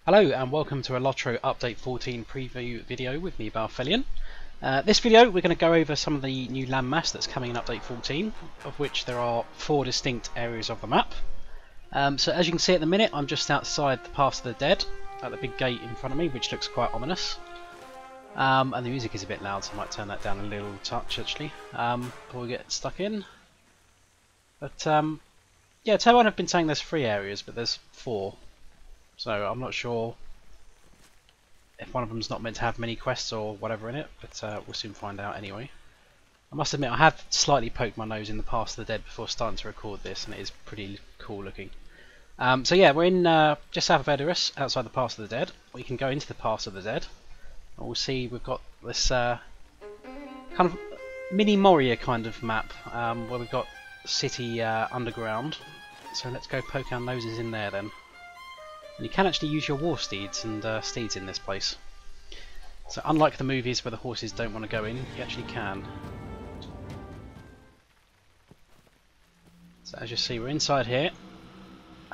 Hello and welcome to a LOTRO Update 14 preview video with me, Balthelion. This video we're going to go over some of the new landmass that's coming in Update 14, of which there are 4 distinct areas of the map. So as you can see at the minute, I'm just outside the Pass of the Dead, at the big gate in front of me, which looks quite ominous. And the music is a bit loud, so I might turn that down a little touch actually, before we get stuck in. But yeah, Taiwan have been saying there's 3 areas, but there's 4. So I'm not sure if one of them's not meant to have mini quests or whatever in it, but we'll soon find out anyway. I must admit I have slightly poked my nose in the Pass of the Dead before starting to record this, and it is pretty cool looking. So yeah, we're in just south of Edoras, outside the Pass of the Dead. We can go into the Pass of the Dead, and we'll see we've got this kind of mini Moria kind of map, where we've got city underground. So let's go poke our noses in there then. And you can actually use your war steeds and steeds in this place. So unlike the movies where the horses don't want to go in, you actually can. So as you see, we're inside here.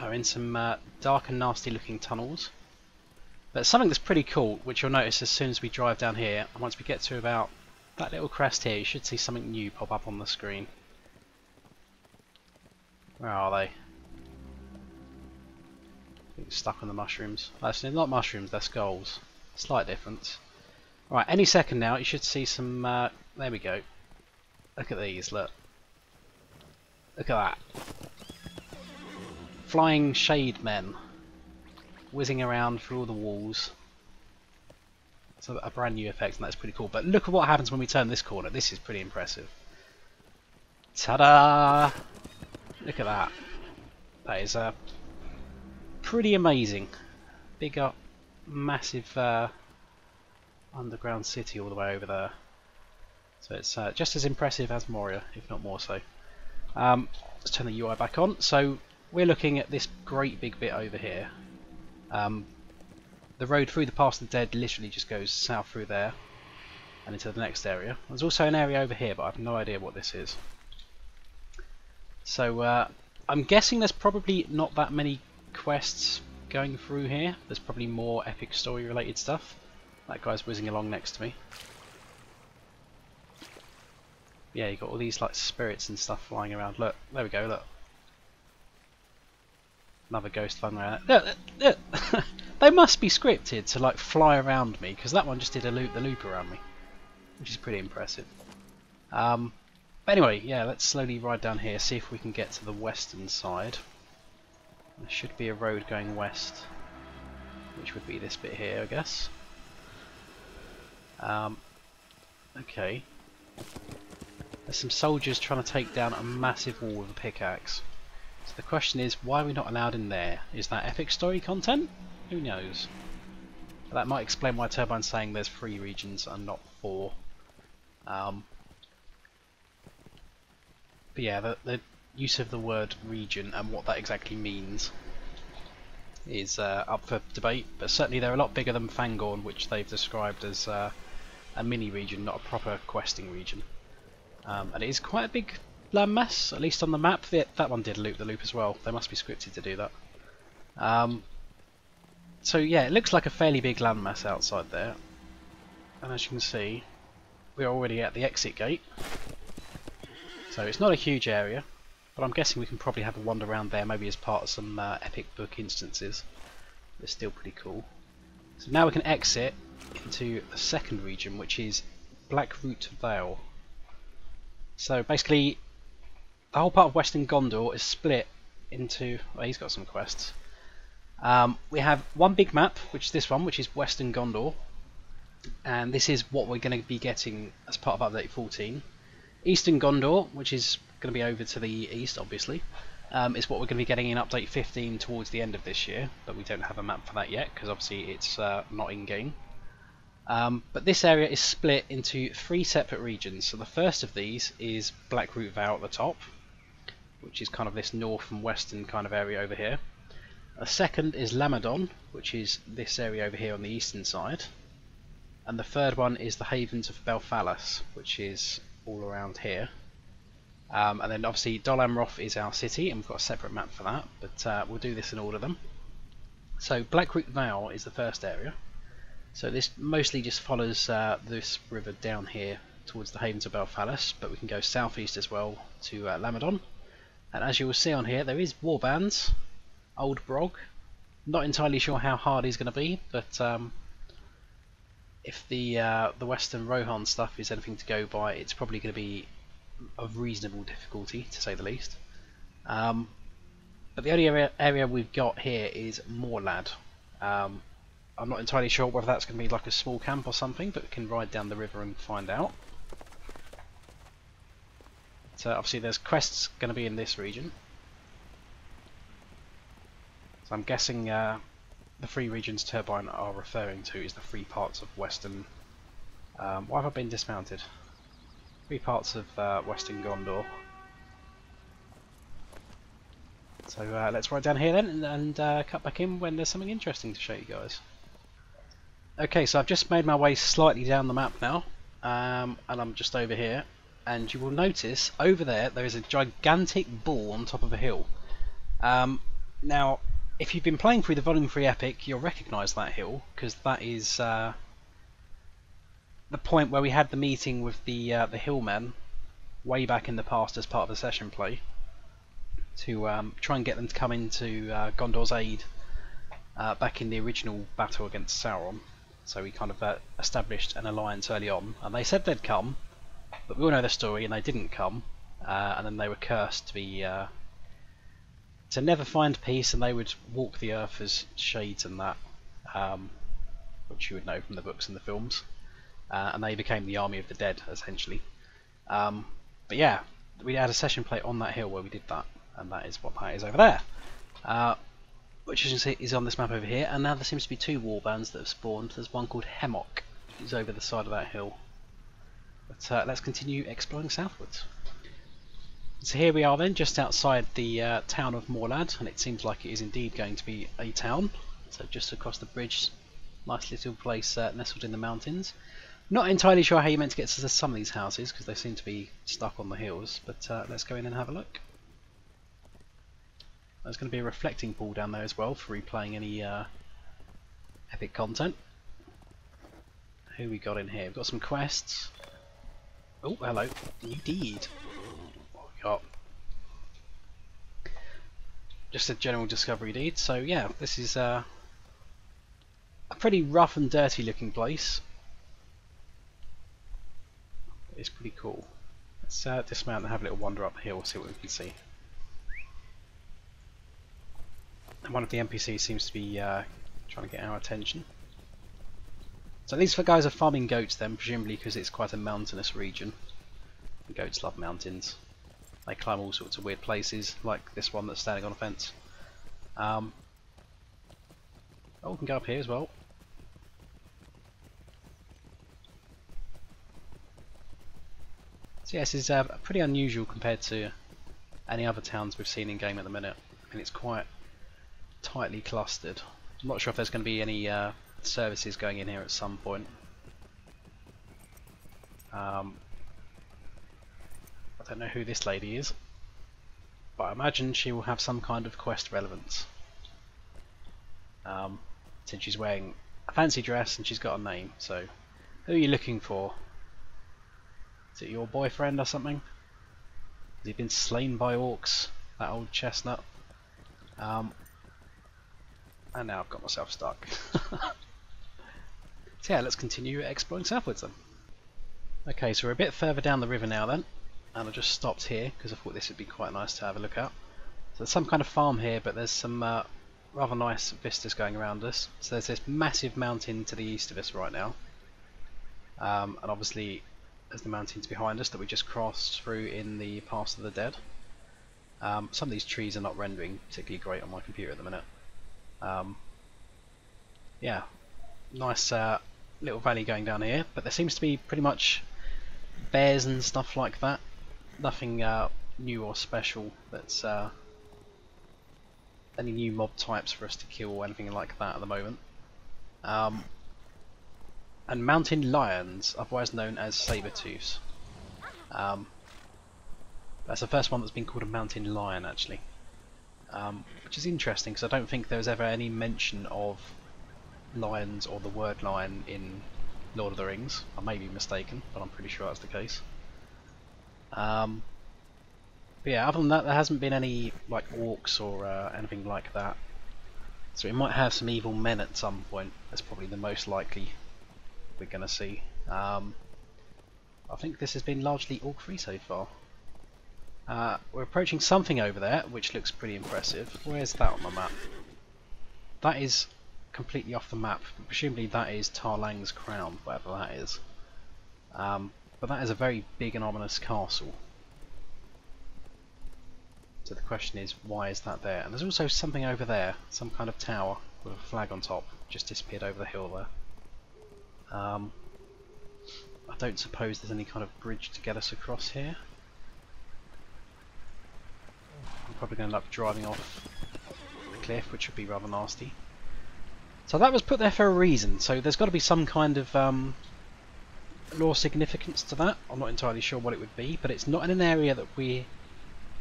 We're in some dark and nasty looking tunnels. But something that's pretty cool, which you'll notice as soon as we drive down here, and once we get to about that little crest here, you should see something new pop up on the screen. Where are they? Stuck on the mushrooms. Actually, not mushrooms, they're skulls. Slight difference. Right, any second now you should see some. There we go. Look at these. Look. Look at that. Flying shade men, whizzing around through all the walls. It's a brand new effect, and that's pretty cool. But look at what happens when we turn this corner. This is pretty impressive. Ta-da! Look at that. That is pretty amazing. Big up, massive underground city all the way over there. So it's just as impressive as Moria, if not more so. Let's turn the UI back on. So we're looking at this great big bit over here. The road through the Pass of the Dead literally just goes south through there and into the next area. There's also an area over here, but I have no idea what this is. So I'm guessing there's probably not that many quests going through here. There's probably more epic story related stuff. That guy's whizzing along next to me. Yeah, you got all these like spirits and stuff flying around. Look, there we go, look. Another ghost flying around. Look, look. They must be scripted to like fly around me, because that one just did a loop around me, which is pretty impressive. But anyway, yeah, let's slowly ride down here, see if we can get to the western side. There should be a road going west, which would be this bit here, I guess. Okay. There's some soldiers trying to take down a massive wall with a pickaxe. So the question is, why are we not allowed in there? Is that epic story content? Who knows? But that might explain why Turbine's saying there's 3 regions and not 4. But yeah, the use of the word region and what that exactly means is up for debate, but certainly they're a lot bigger than Fangorn, which they've described as a mini region, not a proper questing region. And it is quite a big landmass, at least on the map. That one did loop the loop as well. They must be scripted to do that. So yeah, it looks like a fairly big landmass outside there, and as you can see, we're already at the exit gate. So it's not a huge area, but I'm guessing we can probably have a wander around there, maybe as part of some epic book instances. It's still pretty cool. So now we can exit into the second region, which is Blackroot Vale. So basically, the whole part of Western Gondor is split into... well, he's got some quests. We have one big map, which is this one, which is Western Gondor. And this is what we're going to be getting as part of Update 14. Eastern Gondor, which is going to be over to the east, obviously, is what we're going to be getting in Update 15 towards the end of this year, but we don't have a map for that yet, because obviously it's not in-game. But this area is split into 3 separate regions. So the first of these is Blackroot Vale at the top, which is kind of this north and western kind of area over here. The second is Lamedon, which is this area over here on the eastern side. And the third one is the Havens of Belfalas, which is all around here. And then obviously Dol Amroth is our city, and we've got a separate map for that, but we'll do this in order of them. So Blackroot Vale is the first area. So this mostly just follows this river down here towards the Havens of Belfalas, but we can go southeast as well to Lamedon. And as you will see on here, there is warbands, Old Brog. Not entirely sure how hard he's going to be, but if the Western Rohan stuff is anything to go by, it's probably going to be of reasonable difficulty, to say the least. But the only area we've got here is Morlad. I'm not entirely sure whether that's going to be like a small camp or something, but we can ride down the river and find out. So obviously there's quests going to be in this region. So I'm guessing the three regions Turbine are referring to is the three parts of Western... why have I been dismounted? Three parts of Western Gondor. So let's ride down here then and cut back in when there's something interesting to show you guys. Okay, so I've just made my way slightly down the map now, and I'm just over here, and you will notice over there is a gigantic bull on top of a hill. Now, if you've been playing through the Volume 3 Epic, you'll recognise that hill, because that is the point where we had the meeting with the hillmen way back in the past as part of the session play, to try and get them to come into Gondor's aid back in the original battle against Sauron. So we kind of established an alliance early on, and they said they'd come, but we all know the story, and they didn't come, and then they were cursed to be to never find peace, and they would walk the earth as shades and that, which you would know from the books and the films, and they became the army of the dead essentially. But yeah, we had a session play on that hill where we did that, and that is what that is over there. Which you can see is on this map over here, and now there seems to be two warbands that have spawned. There's one called Hemlock, which is over the side of that hill. But let's continue exploring southwards. So here we are then, just outside the town of Morlad, and it seems like it is indeed going to be a town. So just across the bridge, nice little place nestled in the mountains. Not entirely sure how you're meant to get to some of these houses, because they seem to be stuck on the hills, but let's go in and have a look. There's going to be a reflecting pool down there as well for replaying any epic content. Who we got in here? We've got some quests. Oh, hello. New deed. What we got? Just a general discovery deed. So yeah, this is a pretty rough and dirty looking place. It's pretty cool. Let's dismount and have a little wander up the hill, see what we can see. And one of the NPCs seems to be trying to get our attention. So these guys are farming goats then, presumably because it's quite a mountainous region. The goats love mountains. They climb all sorts of weird places, like this one that's standing on a fence. Oh, we can go up here as well. So yeah, this is pretty unusual compared to any other towns we've seen in game at the minute. I mean, it's quite tightly clustered. I'm not sure if there's going to be any services going in here at some point. I don't know who this lady is, but I imagine she will have some kind of quest relevance. Since she's wearing a fancy dress and she's got a name, so who are you looking for? Is it your boyfriend or something? Has he been slain by orcs? That old chestnut? And now I've got myself stuck. So yeah, let's continue exploring southwards then. Okay, so we're a bit further down the river now then, and I just stopped here because I thought this would be quite nice to have a look at. So there's some kind of farm here, but there's some rather nice vistas going around us. So there's this massive mountain to the east of us right now, and obviously there's the mountains behind us that we just crossed through in the Pass of the Dead. Some of these trees are not rendering particularly great on my computer at the minute. Yeah, nice little valley going down here, but there seems to be pretty much bears and stuff like that. Nothing new or special that's any new mob types for us to kill or anything like that at the moment. And mountain lions, otherwise known as saber-tooths. That's the first one that's been called a mountain lion actually. which is interesting because I don't think there was ever any mention of lions or the word lion in Lord of the Rings. I may be mistaken, but I'm pretty sure that's the case. But yeah, other than that, there hasn't been any like orcs or anything like that. So we might have some evil men at some point. That's probably the most likely we're going to see. I think this has been largely orc-free so far. We're approaching something over there, which looks pretty impressive. Where's that on the map? That is completely off the map. Presumably that is Tarlang's crown, whatever that is. But that is a very big and ominous castle. So the question is, why is that there? And there's also something over there, some kind of tower with a flag on top, just disappeared over the hill there. I don't suppose there's any kind of bridge to get us across here. I'm probably going to end up driving off the cliff, which would be rather nasty. So that was put there for a reason, so there's got to be some kind of lore significance to that. I'm not entirely sure what it would be, but it's not in an area that we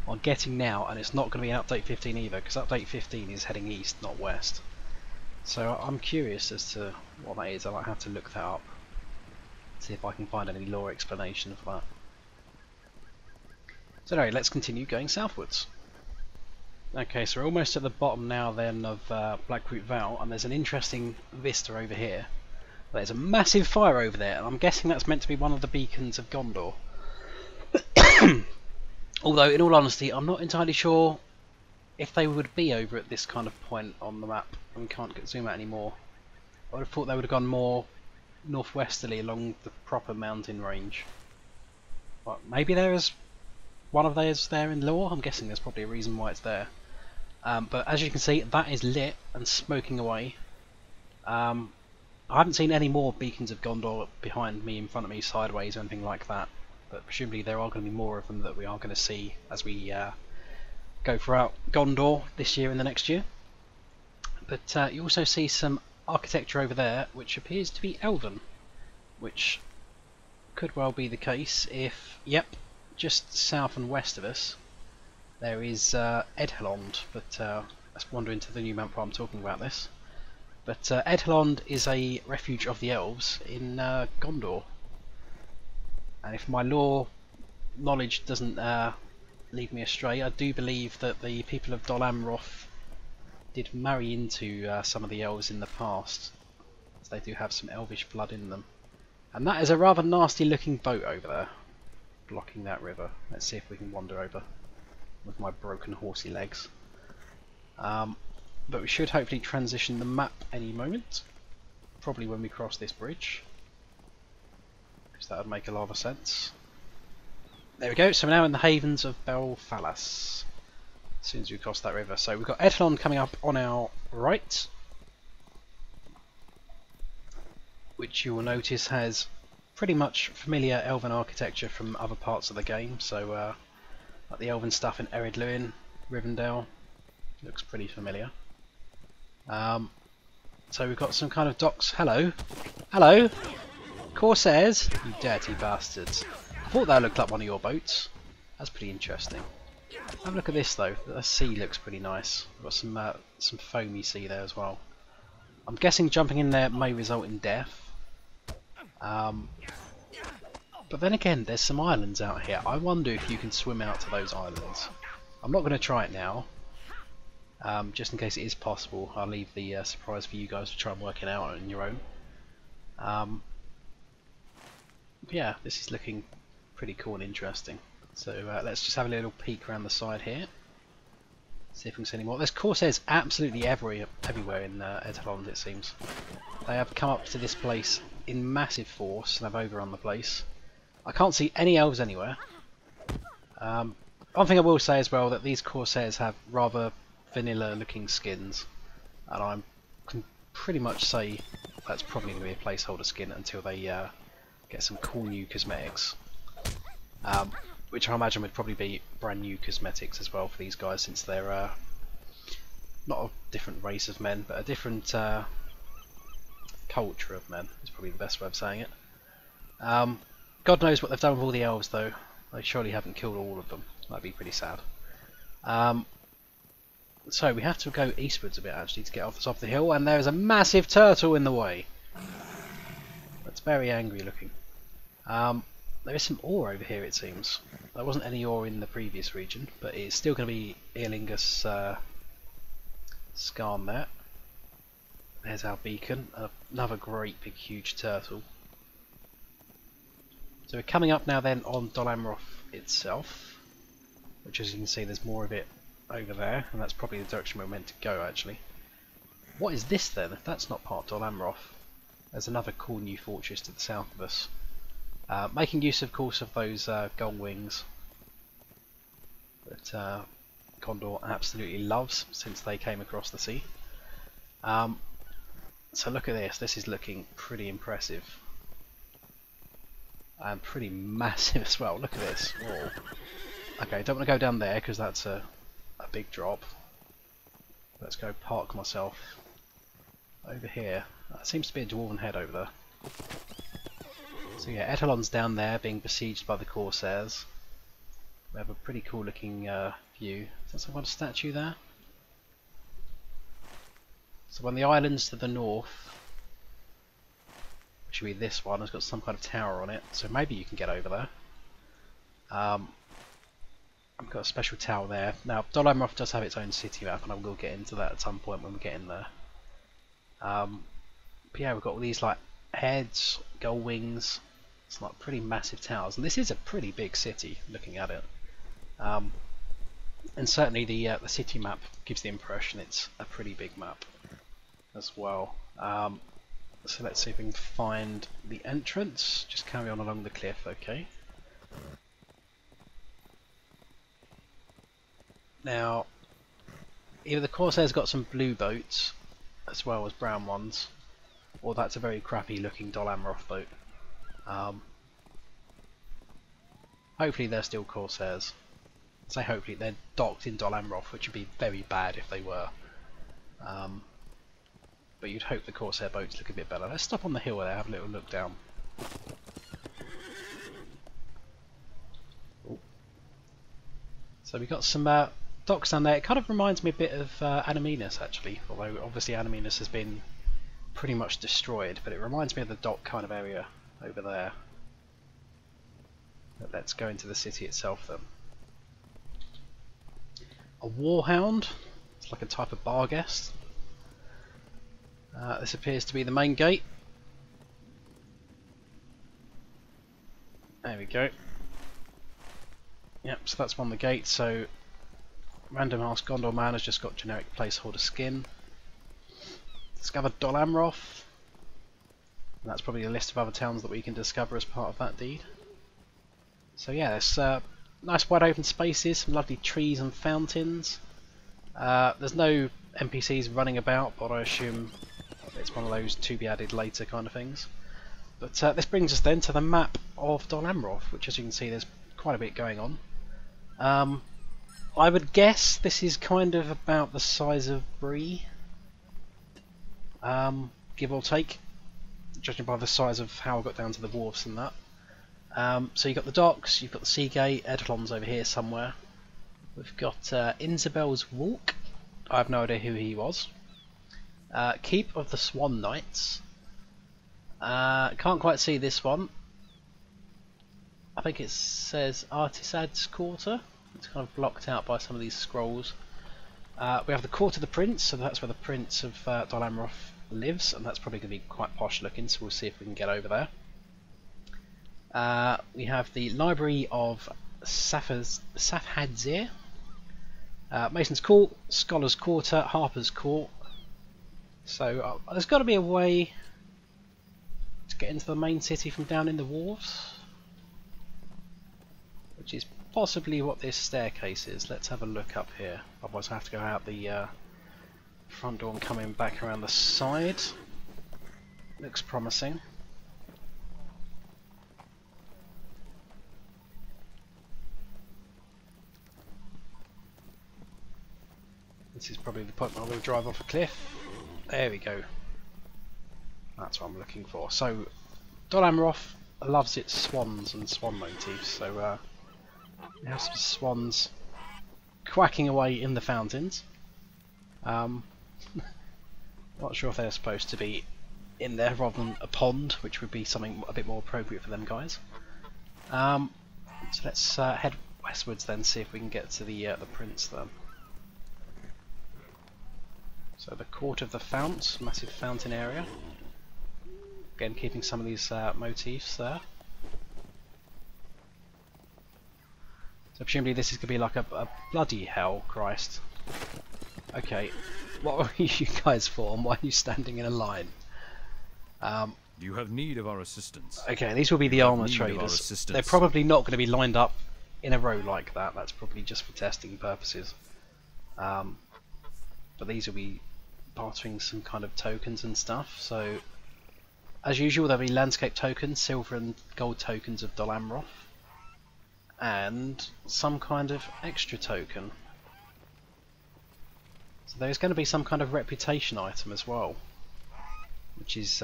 are getting now, and it's not going to be in Update 15 either, because Update 15 is heading east, not west. So I'm curious as to what that is. I might have to look that up, see if I can find any lore explanation of that. So anyway, let's continue going southwards. Okay, so we're almost at the bottom now then of Blackroot Vale, and there's an interesting vista over here. There's a massive fire over there, and I'm guessing that's meant to be one of the beacons of Gondor. Although, in all honesty, I'm not entirely sure if they would be over at this kind of point on the map. And we can't zoom out anymore. I would have thought they would have gone more northwesterly along the proper mountain range. But maybe there is one of theirs there in lore. I'm guessing there's probably a reason why it's there. But as you can see, that is lit and smoking away. I haven't seen any more beacons of Gondor behind me, in front of me, sideways, or anything like that. But presumably there are going to be more of them that we are going to see as we go throughout Gondor this year and the next year. But you also see some architecture over there which appears to be elven, which could well be the case if, yep, just south and west of us there is Edhelond, but let's wander into the new map while I'm talking about this. But Edhelond is a refuge of the elves in Gondor. And if my lore knowledge doesn't lead me astray, I do believe that the people of Dol Amroth did marry into some of the elves in the past, as they do have some elvish blood in them. And that is a rather nasty looking boat over there, blocking that river. Let's see if we can wander over with my broken horsey legs. But we should hopefully transition the map any moment, probably when we cross this bridge. That would make a lot of sense. There we go, so we're now in the havens of Belfalas, as soon as we cross that river. So we've got Edhelond coming up on our right, which you will notice has pretty much familiar elven architecture from other parts of the game. So like the elven stuff in Ered Luin, Rivendell, looks pretty familiar. So we've got some kind of docks. Hello! Hello! Corsairs, you dirty bastards. I thought that looked like one of your boats. That's pretty interesting. Have a look at this though. The sea looks pretty nice. We've got some foamy sea there as well. I'm guessing jumping in there may result in death. But then again, there's some islands out here. I wonder if you can swim out to those islands. I'm not going to try it now. Just in case it is possible. I'll leave the surprise for you guys to try and work it out on your own. Yeah, this is looking pretty cool and interesting. So let's just have a little peek around the side here. See if we can see any more. There's Corsairs absolutely everywhere in Edhelond, it seems. They have come up to this place in massive force and have overrun the place. I can't see any elves anywhere. One thing I will say as well, that these Corsairs have rather vanilla looking skins, and I can pretty much say that's probably going to be a placeholder skin until they get some cool new cosmetics, which I imagine would probably be brand new cosmetics as well for these guys, since they're not a different race of men, but a different culture of men is probably the best way of saying it. God knows what they've done with all the elves though. They surely haven't killed all of them. That'd be pretty sad. So we have to go eastwards a bit actually to get off the top of the hill, and there is a massive turtle in the way. That's very angry looking. There is some ore over here, it seems. There wasn't any ore in the previous region, but it's still going to be Earlingus Skarn there. There's our beacon, another great big huge turtle. So we're coming up now then on Dol Amroth itself, which as you can see there's more of it over there, and that's probably the direction we're meant to go actually. What is this then? If that's not part of Dol Amroth, there's another cool new fortress to the south of us. Making use of course of those gold wings that Gondor absolutely loves since they came across the sea. So look at this, this is looking pretty impressive. And pretty massive as well, look at this. Whoa. Okay, don't want to go down there because that's a big drop. Let's go park myself over here. That seems to be a dwarven head over there. So yeah, Etalon's down there being besieged by the Corsairs. We have a pretty cool looking view. Is that some kind of statue there? So on the islands to the north, which should be this one, has got some kind of tower on it, so maybe you can get over there. I've got a special tower there. Now Dol Amroth does have its own city map, and I will get into that at some point when we get in there. But yeah, we've got all these like heads, gold wings, it's like pretty massive towers, and this is a pretty big city looking at it. And certainly the city map gives the impression it's a pretty big map as well. So let's see if we can find the entrance. Just carry on along the cliff, okay. Now, either the Corsairs got some blue boats as well as brown ones, or that's a very crappy looking Dol Amroth boat. Hopefully they're still Corsairs. I say hopefully, they're docked in Dol Amroth, which would be very bad if they were. But you'd hope the Corsair boats look a bit better. Let's stop on the hill there, have a little look down. Ooh. So we've got some docks down there. It kind of reminds me a bit of Anaminas actually, although obviously Anaminas has been pretty much destroyed, but it reminds me of the dock kind of area over there. But let's go into the city itself then. A warhound, it's like a type of bar guest. This appears to be the main gate. There we go. Yep, so that's one of the gates. So random ass Gondor man has just got generic placeholder skin. Discovered Dol Amroth. And that's probably a list of other towns that we can discover as part of that deed. So yeah, there's nice wide open spaces, some lovely trees and fountains. There's no NPCs running about, but I assume it's one of those to be added later kind of things. But this brings us then to the map of Dol Amroth, which as you can see there's quite a bit going on. I would guess this is kind of about the size of Bree, give or take, judging by the size of how I got down to the wharfs and that. So you've got the docks, you've got the sea gate, Edelon's over here somewhere. We've got Inzabel's Walk, I have no idea who he was. Keep of the Swan Knights. Can't quite see this one. I think it says Artisad's Quarter. It's kind of blocked out by some of these scrolls. We have the Court of the Prince, so that's where the Prince of Dol Amroth lives, and that's probably going to be quite posh looking, so we'll see if we can get over there. We have the Library of Safhadzir, Mason's Court, Scholar's Quarter, Harper's Court. So there's got to be a way to get into the main city from down in the wharves, which is possibly what this staircase is. Let's have a look up here, otherwise I have to go out the front door and come in back around the side. Looks promising. This is probably the point where I'm going to drive off a cliff. There we go. That's what I'm looking for. So, Dol Amroth loves its swans and swan motifs. So, we have some swans quacking away in the fountains. Um, not sure if they're supposed to be in there rather than a pond, which would be something a bit more appropriate for them guys. So let's head westwards then, see if we can get to the prince then. So the Court of the Fount, massive fountain area. Again, keeping some of these motifs there. So presumably this is going to be like a bloody hell, Christ. Okay, what are you guys for, and why are you standing in a line? You have need of our assistance. Okay, these will be the armour traders. They're probably not going to be lined up in a row like that. That's probably just for testing purposes. But these will be bartering some kind of tokens and stuff. So, as usual, there'll be landscape tokens, silver and gold tokens of Dol Amroth, and some kind of extra token. So there's going to be some kind of reputation item as well, which is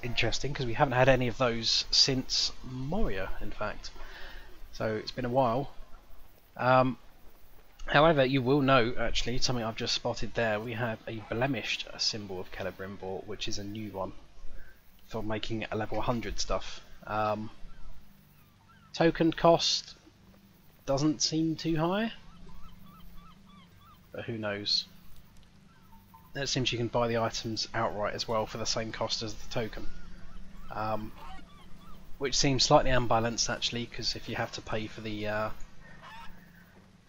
interesting because we haven't had any of those since Moria, in fact. So it's been a while. However, you will know, actually, something I've just spotted there, we have a blemished symbol of Celebrimbor, which is a new one for making a level 100 stuff. Token cost doesn't seem too high, but who knows. It seems you can buy the items outright as well for the same cost as the token, which seems slightly unbalanced actually, because if you have to pay for the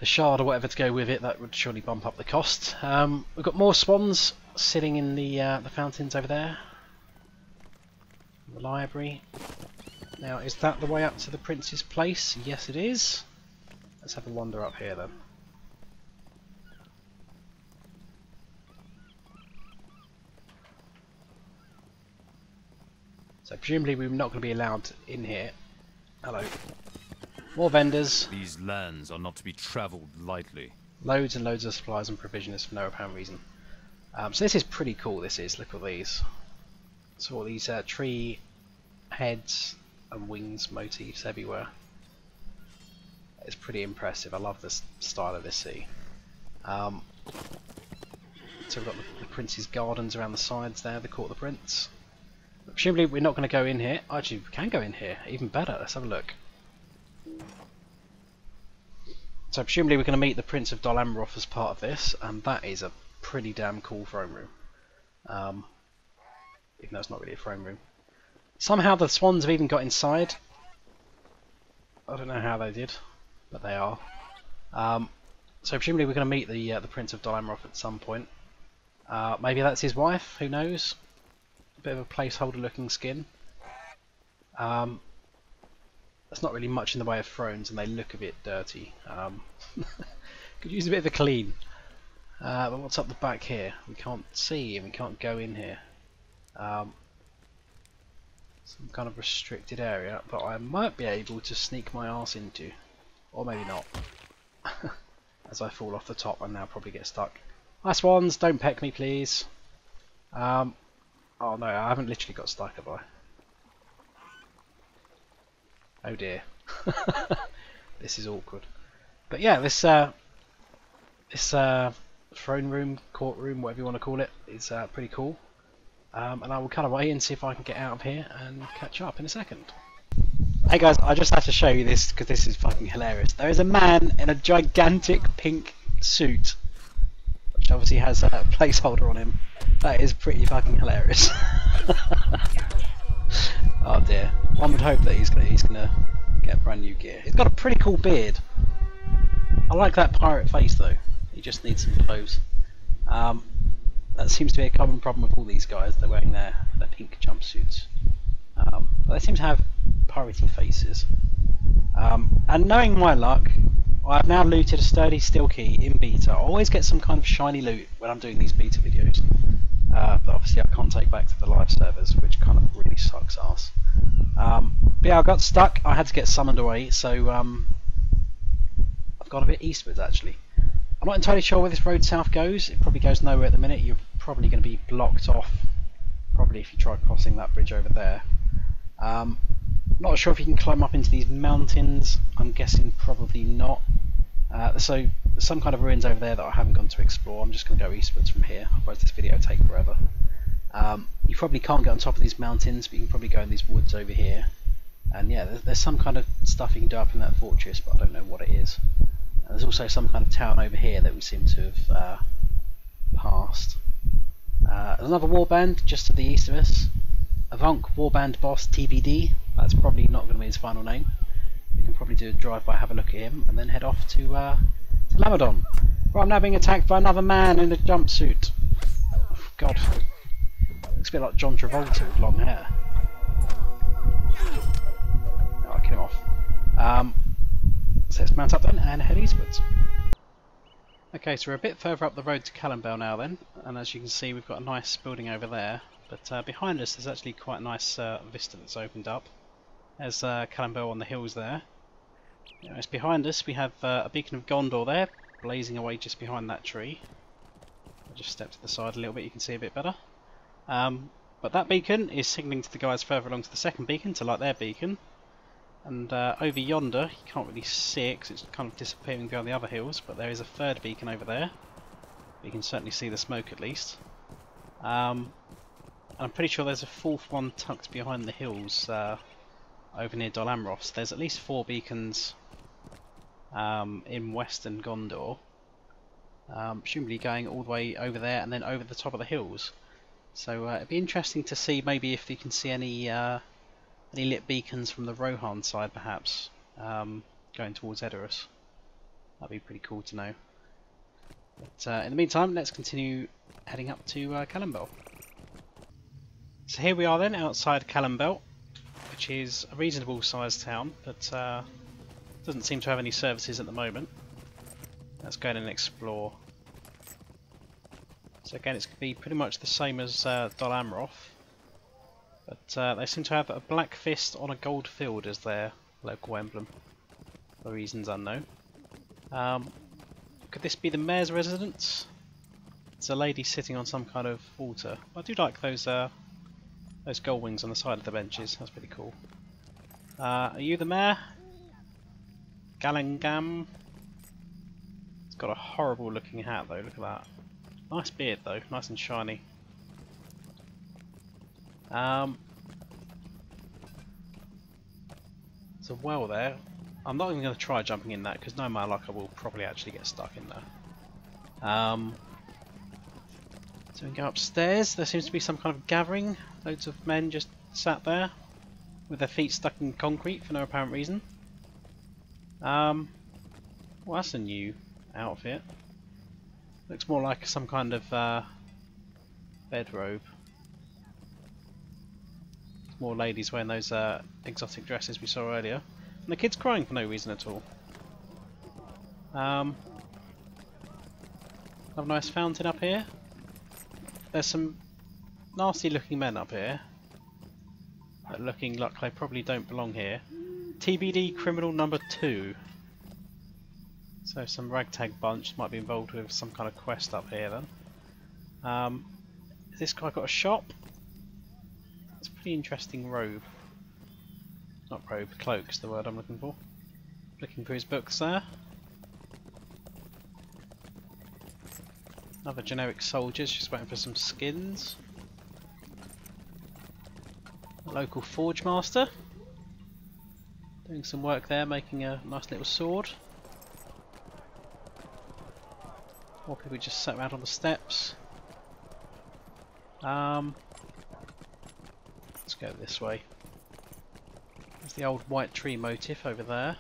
shard or whatever to go with it, that would surely bump up the cost. We've got more swans sitting in the fountains over there. The library. Now, is that the way up to the prince's place? Yes, it is. Let's have a wander up here then. So presumably we're not going to be allowed in here. Hello. More vendors. These lands are not to be travelled lightly. Loads and loads of supplies and provisions for no apparent reason. So this is pretty cool, this is. Look at these. So all these tree heads and wings motifs everywhere. It's pretty impressive. I love this style of this sea. So we've got the prince's gardens around the sides there, the court of the prince. Presumably we're not going to go in here. Actually, we can go in here. Even better. Let's have a look. So presumably we're going to meet the Prince of Dol Amroth as part of this, and that is a pretty damn cool throne room. Even though it's not really a throne room. Somehow the swans have even got inside. I don't know how they did, but they are. So presumably we're going to meet the Prince of Dol Amroth at some point. Maybe that's his wife. Who knows? A bit of a placeholder looking skin. There's not really much in the way of thrones and they look a bit dirty. Could use a bit of a clean. But what's up the back here? We can't see and we can't go in here. Some kind of restricted area, but I might be able to sneak my arse into. Or maybe not. As I fall off the top and now probably get stuck. Hi swans, don't peck me please. Oh no, I haven't literally got stuck, have I? Oh dear. This is awkward. But yeah, this throne room, courtroom, whatever you want to call it, is pretty cool. And I will cut away and see if I can get out of here and catch up in a second. Hey guys, I just had to show you this because this is fucking hilarious. There is a man in a gigantic pink suit, which obviously has a placeholder on him. That is pretty fucking hilarious. Oh dear. One would hope that he's gonna get brand new gear. He's got a pretty cool beard. I like that pirate face though. He just needs some clothes. That seems to be a common problem with all these guys. They're wearing their pink jumpsuits. But they seem to have piratey faces. And knowing my luck, I've now looted a sturdy steel key in beta. I always get some kind of shiny loot when I'm doing these beta videos. But obviously I can't take back to the live servers, which kind of really sucks ass. But yeah, I got stuck. I had to get summoned away, so I've gone a bit eastwards actually. I'm not entirely sure where this road south goes. It probably goes nowhere at the minute. You're probably going to be blocked off, probably if you try crossing that bridge over there. Not sure if you can climb up into these mountains. I'm guessing probably not. So there's some kind of ruins over there that I haven't gone to explore. I'm just going to go eastwards from here, otherwise this video will take forever. You probably can't get on top of these mountains, but you can probably go in these woods over here. And yeah, there's some kind of stuff you can do up in that fortress, but I don't know what it is. There's also some kind of town over here that we seem to have passed. Another warband just to the east of us. Avonk warband boss TBD. That's probably not going to be his final name. We can probably do a drive-by, have a look at him, and then head off to Lamedon. Well, I'm now being attacked by another man in a jumpsuit. Oh, God. Looks a bit like John Travolta with long hair. Oh, I'll kill him off. So let's mount up then and head eastwards. Okay, so we're a bit further up the road to Calenhad now then, and as you can see we've got a nice building over there, but behind us there's actually quite a nice vista that's opened up. There's Calenhad on the hills there. It's behind us we have a beacon of Gondor there, blazing away just behind that tree. I'll just step to the side a little bit, you can see a bit better. But that beacon is signalling to the guys further along to the second beacon to light their beacon. And over yonder, you can't really see it because it's kind of disappearing behind the other hills, but there is a third beacon over there. You can certainly see the smoke at least. And I'm pretty sure there's a fourth one tucked behind the hills over near Dol Amroth. So there's at least 4 beacons in Western Gondor. Presumably going all the way over there and then over the top of the hills. So it'd be interesting to see maybe if you can see any lit beacons from the Rohan side perhaps, going towards Edoras. That'd be pretty cool to know. But in the meantime, let's continue heading up to Calenhad. So here we are then outside Calenhad, which is a reasonable sized town, but doesn't seem to have any services at the moment. Let's go in and explore. So again, it's going to be pretty much the same as Dol Amroth. But they seem to have a black fist on a gold field as their local emblem, for reasons unknown. Could this be the mayor's residence? It's a lady sitting on some kind of altar. I do like those gold wings on the side of the benches. That's pretty cool. Are you the mayor? Calenhad. It's got a horrible looking hat though. Look at that. Nice beard though, nice and shiny. There's a well there. I'm not even going to try jumping in that because no matter luck I will probably actually get stuck in there. So we can go upstairs. There seems to be some kind of gathering. Loads of men just sat there with their feet stuck in concrete for no apparent reason. Well, that's a new outfit. Looks more like some kind of bedrobe. More ladies wearing those exotic dresses we saw earlier. And the kid's crying for no reason at all. Have a nice fountain up here. There's some nasty looking men up here. Looking like they probably don't belong here. TBD criminal number 2. So some ragtag bunch might be involved with some kind of quest up here then. Has this guy got a shop? It's a pretty interesting robe. Not robe, cloak's the word I'm looking for. Looking for his books there. Another generic soldiers, just waiting for some skins. A local forge master. Doing some work there, making a nice little sword. More people just sat around on the steps. Let's go this way. There's the old white tree motif over there.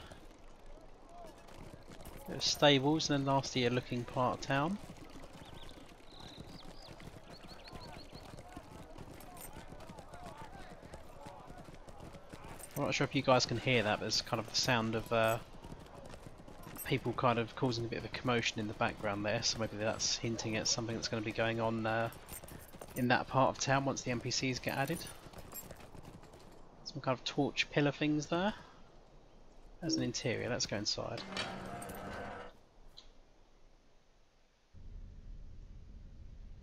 There's stables and a nastier looking part of town. I'm not sure if you guys can hear that, but there's kind of the sound of people kind of causing a bit of a commotion in the background there, so maybe that's hinting at something that's going to be going on in that part of town once the NPCs get added. Some kind of torch pillar things there. There's an interior, let's go inside.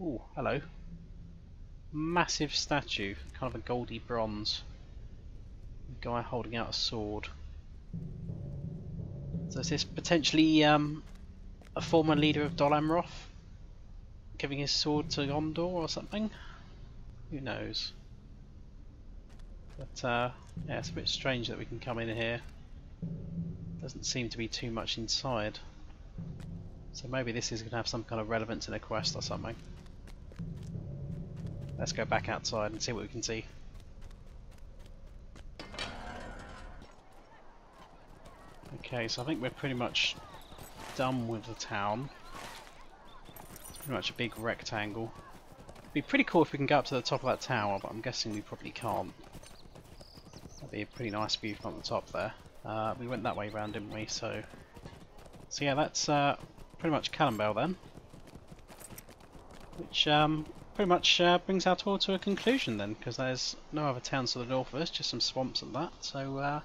Ooh, hello. Massive statue, kind of a goldy bronze. A guy holding out a sword. So is this potentially a former leader of Dol Amroth giving his sword to Gondor or something? Who knows? But yeah, it's a bit strange that we can come in here. Doesn't seem to be too much inside. So maybe this is going to have some kind of relevance in a quest or something. Let's go back outside and see what we can see. Okay, so I think we're pretty much done with the town. It's pretty much a big rectangle. It'd be pretty cool if we can go up to the top of that tower, but I'm guessing we probably can't. That'd be a pretty nice view from the top there. We went that way round, didn't we? So yeah, that's pretty much Calenhad then. Which pretty much brings our tour to a conclusion then, because there's no other towns to the north of us, just some swamps and that. So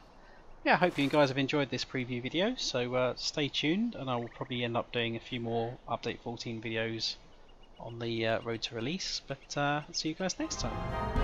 yeah, I hope you guys have enjoyed this preview video, so stay tuned, and I will probably end up doing a few more Update 14 videos on the road to release, but see you guys next time.